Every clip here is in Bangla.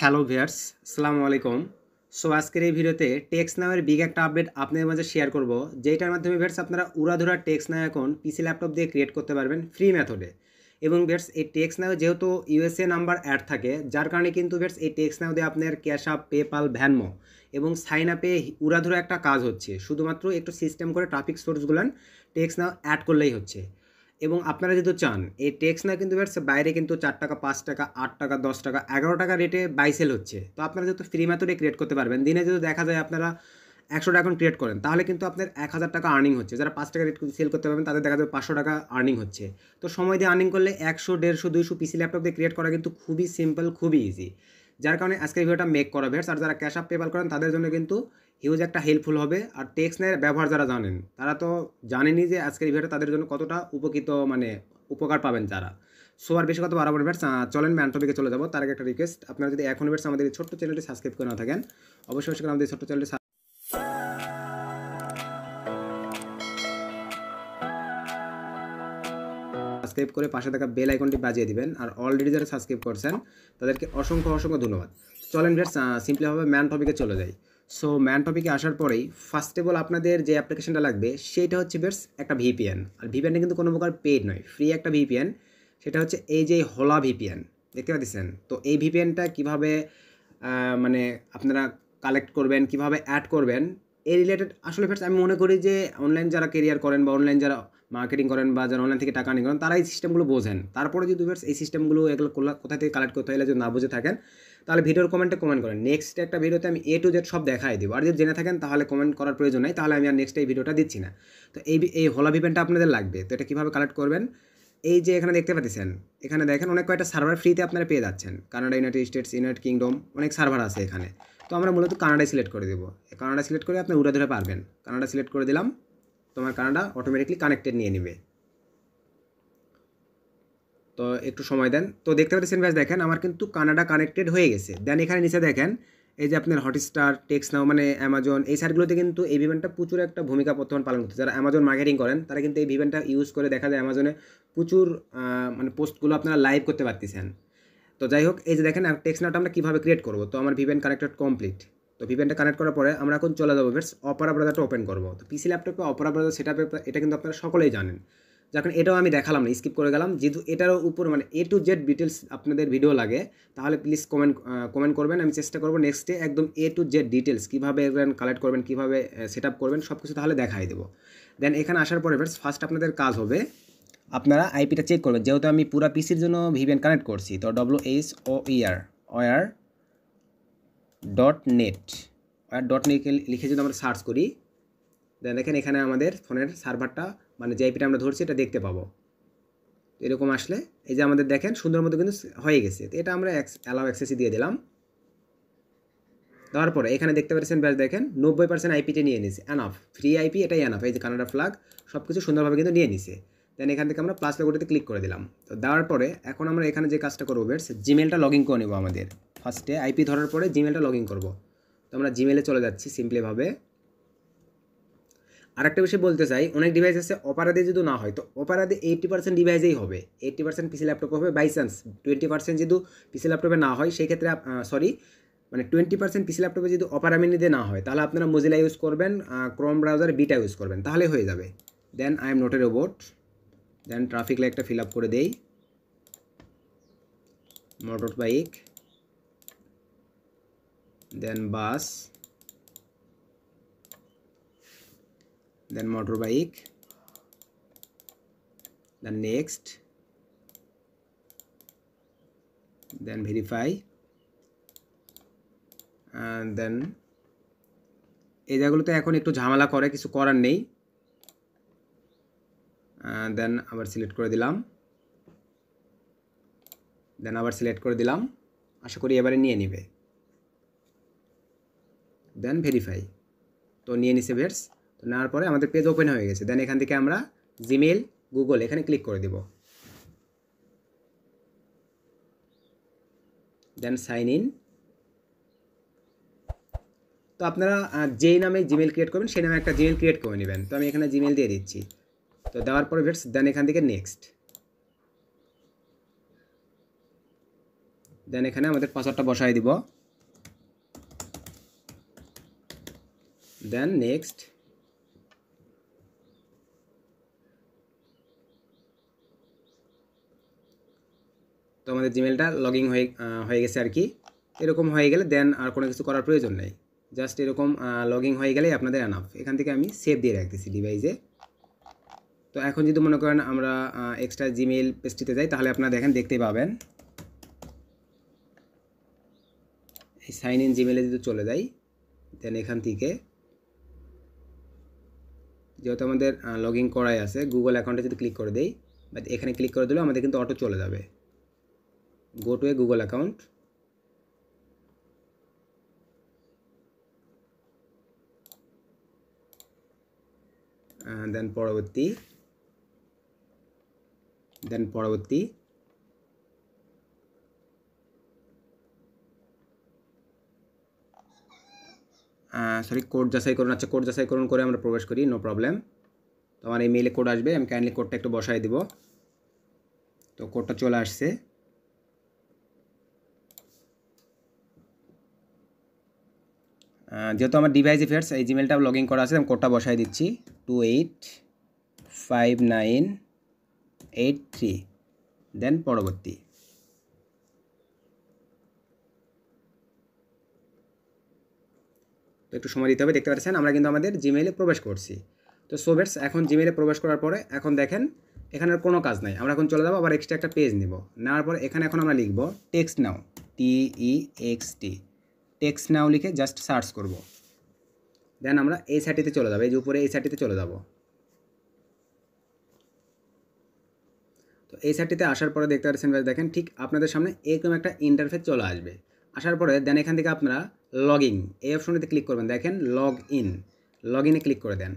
হ্যালো ভিউয়ার্স, আসসালামু আলাইকুম। সো আজকের এই ভিডিওতে টেক্সনাওয়ের বিগ একটা আপডেট আপনাদের মাঝে শেয়ার করব, যেটার মাধ্যমে ভিউয়ার্স আপনারা উড়াধুরা টেক্সনাও এখন পিসি ল্যাপটপ দিয়ে ক্রিয়েট করতে পারবেন ফ্রি মেথডে। এবং ভিউয়ার্স এই টেক্সনাও যেহেতু ইউএসএ নাম্বার অ্যাড থাকে, যার কারণে কিন্তু ভিউয়ার্স এই টেক্সনাও দিয়ে আপনার ক্যাশ আপ, পেপাল, ভ্যানমো এবং সাইন আপে উড়াধুরা একটা কাজ হচ্ছে। শুধুমাত্র একটু সিস্টেম করে ট্রাফিক সোর্সগুলো টেক্সনাও অ্যাড করলেই হচ্ছে। এবং আপনারা যদি চান এই টেক্সনাও কিন্তু বাইরে কিন্তু 4 টাকা, 5 টাকা, 8 টাকা, 10 টাকা, 11 টাকা রেটে বাই সেল হচ্ছে। তো আপনারা যেহেতু ফ্রি মেথডে ক্রিয়েট করতে পারবেন, দিনে যদি দেখা যায় আপনারা 100 টাকা এখন ক্রিয়েট করেন, তাহলে কিন্তু আপনার 1000 টাকা আর্নিং হচ্ছে। যারা 5 টাকা রেট সেল করতে পারবেন তাদের দেখা যাবে 500 টাকা আর্নিং হচ্ছে। তো সময় দিয়ে আর্নিং করলে 100, 150, 200 পিসি ল্যাপটপ দিয়ে ক্রিয়েট করা কিন্তু খুবই সিম্পল, খুবই ইজি। যার কারণে আজকের ভিডিওটা মেক করা ভিউয়ার্স। আর যারা ক্যাশ আপ, পেপাল করেন তাদের জন্য কিন্তু হিউজ একটা হেল্পফুল হবে। আর টেক্সনাওয়ের ব্যবহার যারা জানেন তারা তো জানেনই যে আজকের এই ভিডিওটা তাদের জন্য কতটা উপকৃত, মানে উপকার পাবেন তারা। সো আর বেশি কথা বাড়াবো না ভিউয়ার্স, চলেন ম্যান টপিকে চলে যাবো। তার আগে একটা রিকোয়েস্ট, আপনারা যদি এখন ভিউয়ার্স আমাদের এই ছোট্ট চ্যানেলটি সাবস্ক্রাইব করে না থাকেন, অবশ্যই আমাদের ছোট্ট চ্যানেলটি সাবস্ক্রাইব করে পাশে থাকা বেল আইকনটি বাজিয়ে দিবেন। আর অলরেডি যারা সাবস্ক্রাইব করছেন তাদেরকে অসংখ্য অসংখ্য ধন্যবাদ। চলেন ভিউয়ার্স সিম্পলিভাবে ম্যান টপিকে চলে যাই। সো ম্যান টপিকে আসার পরেই ফার্স্ট অফ অল আপনাদের যে অ্যাপ্লিকেশনটা লাগবে সেটা হচ্ছে ভিউয়ার্স একটা ভিপিএন। আর ভিপিএনটা কিন্তু কোনো প্রকার পেইড নয়, ফ্রি একটা ভিপিএন। সেটা হচ্ছে এই যে হোলা ভিপিএন, দেখতে পাচ্ছেন। তো এই ভিপিএনটা কীভাবে মানে আপনারা কালেক্ট করবেন, কিভাবে অ্যাড করবেন, এই রিলেটেড আসলে ফ্রেন্ডস আমি মনে করি যে অনলাইন যারা কেরিয়ার করেন বা অনলাইন যারা মার্কেটিং করেন বা যারা অনলাইন থেকে টাকা আর্নিং করেন তারা এই সিস্টেমগুলো বোঝেন। তারপরে যদি ফ্রেন্ডস এই সিস্টেমগুলো এগুলো কোথা থেকে কালেক্ট করতে হলে যদি না বুঝে থাকেন, তাহলে ভিডিওর কমেন্টে কমেন্ট করেন। নেক্সট একটা ভিডিওতে আমি A to Z সব দেখাই দেবো। আর যদি জেনে থাকেন তাহলে কমেন্ট করার প্রয়োজন নাই, তাহলে আমি আর নেক্সট এই ভিডিওটা দিচ্ছি না। তো এই হোলা ভিপিএনটা আপনাদের লাগবে। তো এটা কীভাবে কালেক্ট করবেন, এই যে এখানে দেখতে পাচ্ছেন, এখানে দেখেন অনেক কয়টা সার্ভার ফ্রিতে আপনারা পেয়ে যাচ্ছেন। Canada, United states, United kingdom, অনেক সার্ভার আছে এখানে। তো আমরা মূলত কানাডায় সিলেক্ট করে দেবো। কানাডা সিলেক্ট করে আপনি উড়ে ধরে পারবেন। কানাডা সিলেক্ট করে দিলাম, তোমার কানাডা অটোমেটিকলি কানেক্টেড নিয়ে নেবে। তো একটু সময় দেন। তো দেখতে পাচ্ছেন ব্যাস, দেখেন আমার কিন্তু কানাডা কানেক্টেড হয়ে গেছে। দেন এখানে নিচে দেখেন এই যে আপনার হটস্টার, টেক্সনাও মানে অ্যামাজন, এই সাইটগুলোতে কিন্তু এই ভিভেনটা প্রচুর একটা ভূমিকা বর্তমান পালন করছে। যারা অ্যামাজন মার্কেটিং করেন তারা কিন্তু এই ভিভেনটা ইউজ করে দেখা যায় অ্যামাজনে প্রচুর মানে পোস্টগুলো আপনারা লাইভ করতে পারতেছেন। তো যাই হোক, এই যে দেখেন টেক্সনাওটা আমরা কীভাবে ক্রিয়েট করবো। তো আমার ভিভেন কানেক্টেড কমপ্লিট। তো ভিভেনটা কানেক্ট করার পরে আমরা এখন চলে যাবো ভিউয়ার্স অপেরা ব্রাউজারটা ওপেন করবো। তো পিসি ল্যাপটপে অপেরা ব্রাউজার সেটআপে এটা কিন্তু আপনারা সকলেই জানেন। যখন এটাও আমি দেখালাম না, স্কিপ করে গেলাম। যেহেতু এটারও উপর মানে A to Z ডিটেলস আপনাদের ভিডিও লাগে, তাহলে প্লিজ কমেন্ট করবেন। আমি চেষ্টা করবো নেক্সটে একদম A to Z ডিটেলস কীভাবে কালেক্ট করবেন, কীভাবে সেট আপ করবেন সব কিছু তাহলে দেখাই দেবো। দেন এখানে আসার পরে ফার্স্ট আপনাদের কাজ হবে আপনারা আইপিটা চেক করবেন। যেহেতু আমি পুরো পিসির জন্য ভিপিএন কানেক্ট করছি, তো WSOER.net লিখে যদি আমরা সার্চ করি, দেন দেখেন এখানে আমাদের ফোনের সার্ভারটা মানে যে আইপিটা আমরা ধরছি এটা দেখতে পাবো। এরকম আসলে এই যে আমাদের দেখেন সুন্দর মতো কিন্তু হয়ে গেছে। তো এটা আমরা অ্যালাউ অ্যাক্সেসই দিয়ে দিলাম। দেওয়ার পরে এখানে দেখতে পাচ্ছেন ব্যাস দেখেন 90% আইপিতে নিয়ে নিছে। এনাফ, ফ্রি আইপি এটাই এনাফ। এই যে কানাডা ফ্ল্যাগ সব কিছু সুন্দরভাবে কিন্তু নিয়ে নিছে। দেন এখান থেকে আমরা প্লাস লোগোটিতে ক্লিক করে দিলাম। তো দেওয়ার পরে এখন আমরা এখানে যে কাজটা করবো বেশ, জিমেলটা লগ ইন করে নেবো। আমাদের ফার্স্টে আইপি ধরার পরে জিমেলটা লগ ইন করবো। তো আমরা জিমেলে চলে যাচ্ছি সিম্পলিভাবে। আরেকটা বিষয় বলতে চাই, অনেক ডিভাইস আছে অপেরা দিয়ে যদি না হয়, তো অপেরা দিয়ে 80% ডিভাইসেই হবে, 80% পিসি ল্যাপটপ হবে। বাই চান্স 20% যদি পিসি ল্যাপটপে না হয়, সেই ক্ষেত্রে মানে 20% পিসি ল্যাপটপে যদি অপেরা মিনি দিয়ে না হয়, তাহলে আপনারা মোজিলা ইউজ করবেন, ক্রোম ব্রাউজারে বিটা ইউজ করবেন, তাহলে হয়ে যাবে। Then I am not a robot. Then traffic লাইটটা ফিল আপ করে দেই, motorbike, then bus, then motorbike, then next, then verify, and then এই জায়গাগুলোতে এখন একটু ঝামেলা করে, কিছু করার নেই। দেন আবার সিলেক্ট করে দিলাম, আশা করি এবারে নিয়ে নিবে। দেন ভেরিফাই, তো নিয়ে নিছে ভিউয়ার্স। তো নেওয়ার পরে আমাদের পেজ ওপেন হয়ে গেছে। দেন এখান থেকে আমরা জিমেল, গুগল এখানে ক্লিক করে দেব। দেন সাইন ইন। তো আপনারা যেই নামে জিমেল ক্রিয়েট করবেন সেই নামে একটা জিমেল ক্রিয়েট করে নেবেন। তো আমি এখানে জিমেল দিয়ে দিচ্ছি। তো দেওয়ার পরে দেন এখান থেকে নেক্সট, দেন এখানে আমাদের পাসওয়ার্ডটা বসাই দিব, দেন নেক্সট। তো আমাদের জিমেলটা লগইন হয়ে গেছে আর কি। এরকম হয়ে গেলে দেন আর কোনো কিছু করার প্রয়োজন নেই, জাস্ট এরকম লগইন হয়ে গেলেই আপনাদের এনাফ। এখান থেকে আমি সেভ দিয়ে রাখতেছি ডিভাইসে। তো এখন যদি মনে করেন আমরা এক্সট্রা জিমেল পেজটিতে যাই, তাহলে আপনারা দেখতেই পাবেন এই সাইন ইন জিমেলে যদি চলে যাই, দেন এখান থেকে যেহেতু আমাদের লগইন করাই আছে, গুগল অ্যাকাউন্টে যদি ক্লিক করে দেই, বাট এখানে ক্লিক করে দিলে আমাদের কিন্তু অটো চলে যাবে। Go to a Google account, then পরবর্তী, সরি কোড যাচাই করুন। আচ্ছা, কোড যাচাই করুন করে আমরা প্রবেশ করি, নো প্রবলেম। তো আমার এই মেইলে কোড আসবে, আমি কাইন্ডলি কোডটা একটু বসাই দিব। তো কোডটা চলে আসছে। যেহেতু আমার ডিভাইসে ফেয়ার্স এই জিমেলটা লগইন করা আছে, আমি কোডটা বসাই দিচ্ছি 285983, দেন পরবর্তী। তো একটু সময় দিতে হবে। দেখতে পাচ্ছেন আমরা কিন্তু আমাদের জিমেইলে প্রবেশ করছি। তো সোভেটস এখন জিমেইলে প্রবেশ করার পরে এখন দেখেন এখানে আর কোনো কাজ নাই। আমরা এখন চলে যাবো আবার এক্সট্রা একটা পেজ নিব। নেওয়ার পরে এখানে এখন আমরা লিখব টেক্সটনাও, TEXT, টেক্সটনাও লিখে জাস্ট সার্চ করব। দেন আমরা এই সাইটটিতে চলে যাবো, এই যে উপরে এই সাইটটিতে চলে যাব। তো এই সাইটটিতে আসার পরে দেখতে পাচ্ছেন, দেখেন ঠিক আপনাদের সামনে এরকম একটা ইন্টারফেস চলে আসবে। আসার পরে দেন এখান থেকে আপনারা লগইন এই অপশনটিতে ক্লিক করবেন। দেখেন লগইনে ক্লিক করে দেন।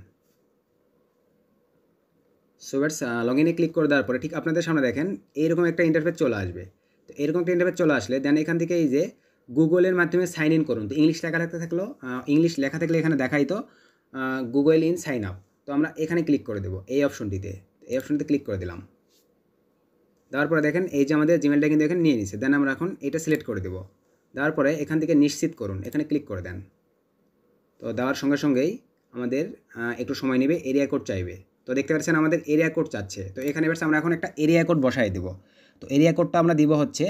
সো ব্যাটস লগইনে ক্লিক করে দেওয়ার পরে ঠিক আপনাদের সামনে দেখেন এইরকম একটা ইন্টারফেস চলে আসবে। তো এরকম একটা ইন্টারফেস চলে আসলে দেন এখান থেকে এই যে গুগলের মাধ্যমে সাইন ইন করুন। তো ইংলিশ লেখা থাকলে এখানে দেখাই তো গুগল ইন সাইন আপ। তো আমরা এখানে ক্লিক করে দেবো এই অপশনটিতে ক্লিক করে দিলাম। দেওয়ার পরে দেখেন এই যে আমাদের জিমেলটা কিন্তু এখানে নিয়ে নিচ্ছে। দেন আমরা এখন এটা সিলেক্ট করে দেবো। দেওয়ার পরে এখান থেকে নিশ্চিত করুন, এখানে ক্লিক করে দেন। তো দেওয়ার সঙ্গে সঙ্গেই আমাদের একটু সময় নেবে, এরিয়া কোড চাইবে। তো দেখতে পাচ্ছেন আমাদের এরিয়া কোড চাচ্ছে। তো এখানে এবার আমরা এখন একটা এরিয়া কোড বসাই দেবো। তো এরিয়া কোডটা আমরা দিব হচ্ছে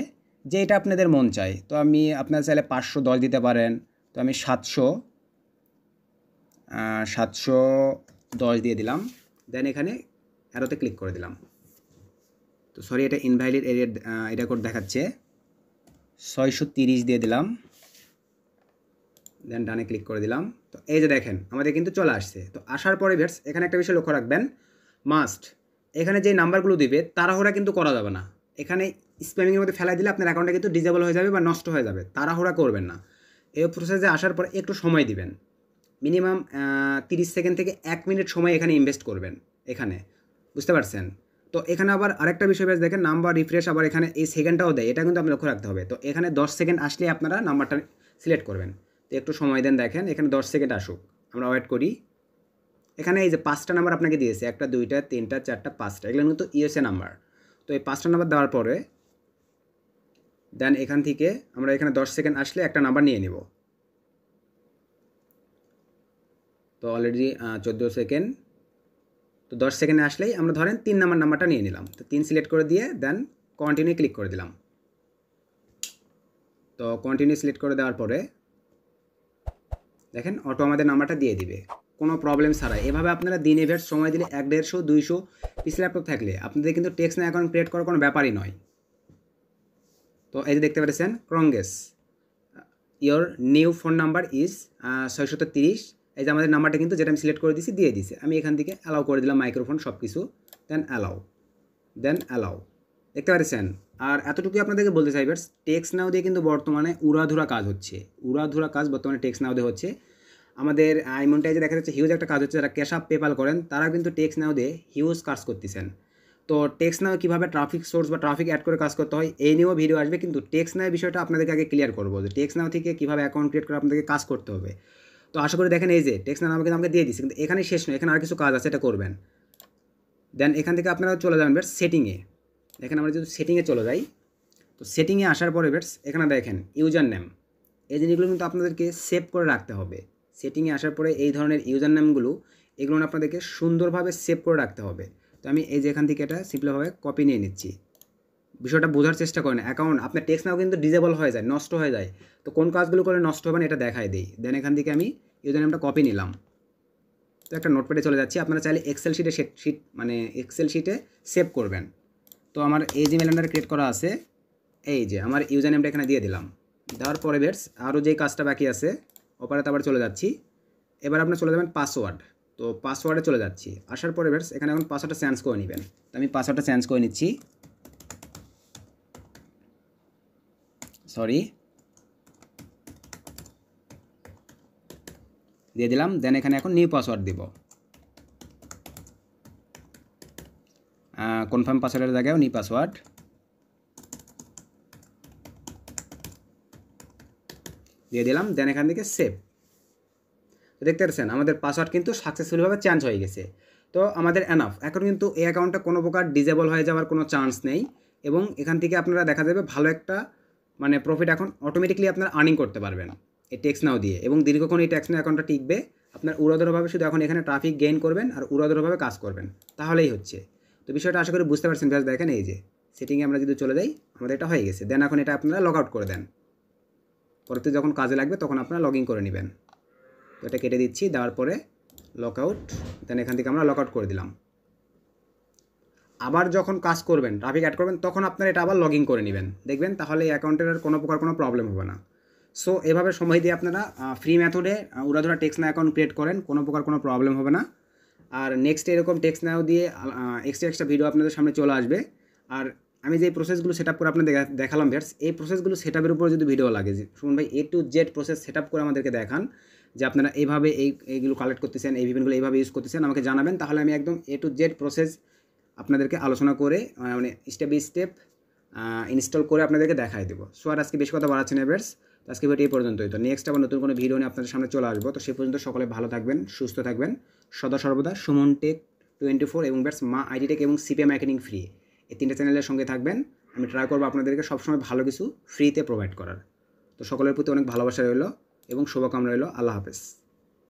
যে এটা আপনাদের মন চাই। তো আমি আপনারা চাইলে 510 দিতে পারেন। তো আমি 710 দিয়ে দিলাম। দেন এখানে অ্যারোতে ক্লিক করে দিলাম। তো সরি, এটা ইনভ্যালিড এরিয়া কোড দেখাচ্ছে, 630 দিয়ে দিলাম। দেন ডানে ক্লিক করে দিলাম। তো এই যে দেখেন আমাদের কিন্তু চলে আসছে। তো আসার পরে ভিউয়ার্স এখানে একটা বিষয় লক্ষ্য রাখবেন, মাস্ট এখানে যে নাম্বারগুলো দিবে তাড়াহুড়া কিন্তু করা যাবে না। এখানে স্প্যামিংয়ের মধ্যে ফেলাই দিলে আপনার অ্যাকাউন্টটা কিন্তু ডিজেবল হয়ে যাবে বা নষ্ট হয়ে যাবে। তাড়াহুড়া করবেন না। এই প্রসেসে আসার পর একটু সময় দিবেন, মিনিমাম 30 সেকেন্ড থেকে 1 মিনিট সময় এখানে ইনভেস্ট করবেন এখানে, বুঝতে পারছেন? তো এখানে আবার আরেকটা বিষয় বেশ দেখেন, নাম্বার রিফ্রেশ আবার এখানে এই সেকেন্ডটাও দেয়, এটা কিন্তু আপনি লক্ষ্য রাখতে হবে। তো এখানে 10 সেকেন্ড আসলে আপনারা নাম্বারটা সিলেক্ট করবেন। তো একটু সময় দেন, দেখেন এখানে 10 সেকেন্ড আসুক, আমরা ওয়েট করি। এখানে এই যে 5টা নাম্বার আপনাকে দিয়েছে, 1টা 2টা 3টা 4টা 5টা, এগুলো কিন্তু ইউএসএ নাম্বার। তো এই 5টা নাম্বার দেওয়ার পরে দেন এখান থেকে আমরা এখানে 10 সেকেন্ড আসলে একটা নাম্বার নিয়ে নিব। তো অলরেডি 14 সেকেন্ড। তো 10 সেকেন্ডে আসলেই আমরা ধরেন 3 নাম্বারটা নিয়ে নিলাম। তো 3 সিলেক্ট করে দিয়ে দেন কন্টিনিউ ক্লিক করে দিলাম। তো কন্টিনিউ সিলেক্ট করে দেওয়ার পরে দেখেন অটো আমাদের নাম্বারটা দিয়ে দিবে কোনো প্রবলেম ছাড়াই। এভাবে আপনারা দিন এভার সময় দিলে 100, 150, 200 পিস ল্যাপটপ থাকলে আপনাদের কিন্তু টেক্সনাও অ্যাকাউন্ট ক্রিয়েট করার কোনো ব্যাপারই নয়। তো এই যে দেখতে পাচ্ছেন ক্রঙ্গেস your new phone number is 630। এই যে আমাদের নাম্বারটা কিন্তু যেটা আমি সিলেক্ট করে দিয়েছি দিয়ে দিয়েছে। আমি এখান থেকে অ্যালাউ করে দিলাম মাইক্রোফোন সব কিছু, দেন অ্যালাউ। দেখতে পাচ্ছেন। আর এতটুকুই আপনাদেরকে বলতে চাই ভার্স, টেক্সনাও দিয়ে কিন্তু বর্তমানে উড়াধুরা কাজ হচ্ছে। বর্তমানে টেক্সনাও দিয়ে হচ্ছে। আমাদের আইমনটাইজে দেখা যাচ্ছে হিউজ একটা কাজ হচ্ছে। যারা ক্যাশ আপ পেপাল করেন তারা কিন্তু টেক্সনাও দিয়ে হিউজ কাজ করতেছেন। তো টেক্সনাও কীভাবে ট্রাফিক সোর্স বা ট্রাফিক অ্যাড করে কাজ করতে হয় এই নিয়েও ভিডিও আসবে, কিন্তু টেক্সনাও বিষয়টা আপনাদেরকে আগে ক্লিয়ার করবো যে টেক্সনাও থেকে কীভাবে অ্যাকাউন্ট ক্রিয়েট করে আপনাদেরকে কাজ করতে হবে। তো আশা করি দেখেন এই যে টেক্সনাও আমাকে দিয়ে দিচ্ছে, কিন্তু এখানে শেষ নয়, এখানে আর কিছু কাজ আছে, এটা করবেন। দেন এখান থেকে আপনারা চলে যাবেন সেটিংয়ে। এখানে আমরা যদি সেটিংয়ে চলে যাই, তো সেটিংয়ে আসার পরে বেটস এখানে দেখেন ইউজার নেম, এই জিনিসগুলো কিন্তু আপনাদেরকে সেভ করে রাখতে হবে। সেটিংয়ে আসার পরে এই ধরনের ইউজার নেমগুলো এগুলো আপনাদেরকে সুন্দরভাবে সেভ করে রাখতে হবে। তো আমি এই যে এখান থেকে এটা সিম্পলভাবে কপি নিয়ে নিচ্ছি। বিষয়টা বোঝার চেষ্টা করেন, অ্যাকাউন্ট আপনার টেক্সটনাও কিন্তু ডিজেবল হয়ে যায়, নষ্ট হয়ে যায়। তো কোন কাজগুলো করে নষ্ট হবে না এটা দেখাই দিই। দেন এখান থেকে আমি ইউজার নেমটা কপি নিলাম। তো একটা নোটপ্যাডে চলে যাচ্ছি। আপনারা চাইলে এক্সেল এক্সেল শিটে সেভ করবেন। তো আমার এই জিমেল আন্ডার ক্রিয়েট করা আছে, এই যে আমার ইউজার নেমটা এখানে দিয়ে দিলাম। দেওয়ার পরে বেটস আরও যেই কাজটা বাকি আছে ওপারেতে আবার চলে যাচ্ছি। এবার আপনার চলে যাবেন পাসওয়ার্ড। তো পাসওয়ার্ডে চলে যাচ্ছি। আসার পরে বেটস এখানে এখন পাসওয়ার্ডটা চেঞ্জ করে নেবেন। তো আমি পাসওয়ার্ডটা চেঞ্জ করে নিচ্ছি, সরি দিয়ে দিলাম। দেন এখানে এখন নিউ পাসওয়ার্ড দিব, কনফার্ম পাসওয়ার্ডের জায়গায় নিউ পাসওয়ার্ড দিয়ে দিলাম। দেন এখান থেকে সেভ। তো দেখতে পাচ্ছেন আমাদের পাসওয়ার্ড কিন্তু সাকসেসফুলিভাবে চেঞ্জ হয়ে গেছে। তো আমাদের এনাফ, এখন কিন্তু এই অ্যাকাউন্টটা কোনো প্রকার ডিজেবল হয়ে যাওয়ার কোনো চান্স নেই। এবং এখান থেকে আপনারা দেখা যাবে ভালো একটা মানে প্রফিট এখন অটোমেটিকলি আপনারা আর্নিং করতে পারবেন এই টেক্সটনাও দিয়ে। এবং দীর্ঘক্ষণ এই টেক্সটনাও অ্যাকাউন্টটা টিকবে। আপনার উড়াধুরাভাবে শুধু এখন এখানে ট্রাফিক গেইন করবেন আর উড়াধুরাভাবে কাজ করবেন, তাহলেই হচ্ছে। তো বিষয়টা আশা করি বুঝতে পারছেন। ব্যাস দেখেন এই যে সেটিংয়ে আমরা যদি চলে যাই আমাদের এটা হয়ে গেছে। দেন এখন এটা আপনারা লগ আউট করে দেন, পরবর্তী যখন কাজে লাগবে তখন আপনারা লগ ইন করে নেবেন। তো এটা কেটে দিচ্ছি, দেওয়ার পরে লক আউট। দেন এখান থেকে আমরা লক আউট করে দিলাম। আবার যখন কাজ করবেন ট্রাফিক অ্যাড করবেন তখন আপনারা এটা আবার লগ ইন করে নেবেন, দেখবেন তাহলে এই অ্যাকাউন্টের আর কোনো প্রকার কোনো প্রবলেম হবে না। সো এভাবে সময় দিয়ে আপনারা ফ্রি মেথডে উড়াধুরা টেক্সটনাও অ্যাকাউন্ট ক্রিয়েট করেন, কোনো প্রকার কোনো প্রবলেম হবে না। আর নেক্সট এরকম টেক্সটনাও দিয়ে এক্সট্রা ভিডিও আপনাদের সামনে চলে আসবে। আর আমি যে প্রসেসগুলো সেট আপ করে আপনাদের দেখালাম ভিউয়ার্স, এই প্রসেসগুলো সেট আপের উপর যদি ভিডিও লাগে, সুমন ভাই A to Z process set up করে আমাদেরকে দেখান যে আপনারা এইভাবে এইগুলো কালেক্ট করতেছেন, এই ভিপিএনগুলো এইভাবে ইউজ করতেছেন, আমাকে জানাবেন। তাহলে আমি একদম A to Z প্রসেস আপনাদেরকে আলোচনা করে মানে স্টেপ বাই স্টেপ ইনস্টল করে আপনাদেরকে দেখাই দেবো। সো আর আজকে বেশি কথা বাড়াচ্ছি না ভিউয়ার্স, আজকে ভিডিও এই পর্যন্তই। তো নেক্সট আবার নতুন কোনো ভিডিও নিয়ে আপনাদের সামনে চলে আসবো। তো সে পর্যন্ত সকলে ভালো থাকবেন, সুস্থ থাকবেন। সদা সর্বদা সুমন টেক 24 এবং ভিউয়ার্স মা আইডি টেক এবং সিপিএম মার্কেটিং ফ্রি, এই তিনটে চ্যানেলের সঙ্গে থাকবেন। আমি ট্রাই করবো আপনাদেরকে সবসময় ভালো কিছু ফ্রিতে প্রোভাইড করার। তো সকলের প্রতি অনেক ভালোবাসা রইল এবং শুভকামনা রইল। আল্লাহ হাফেজ।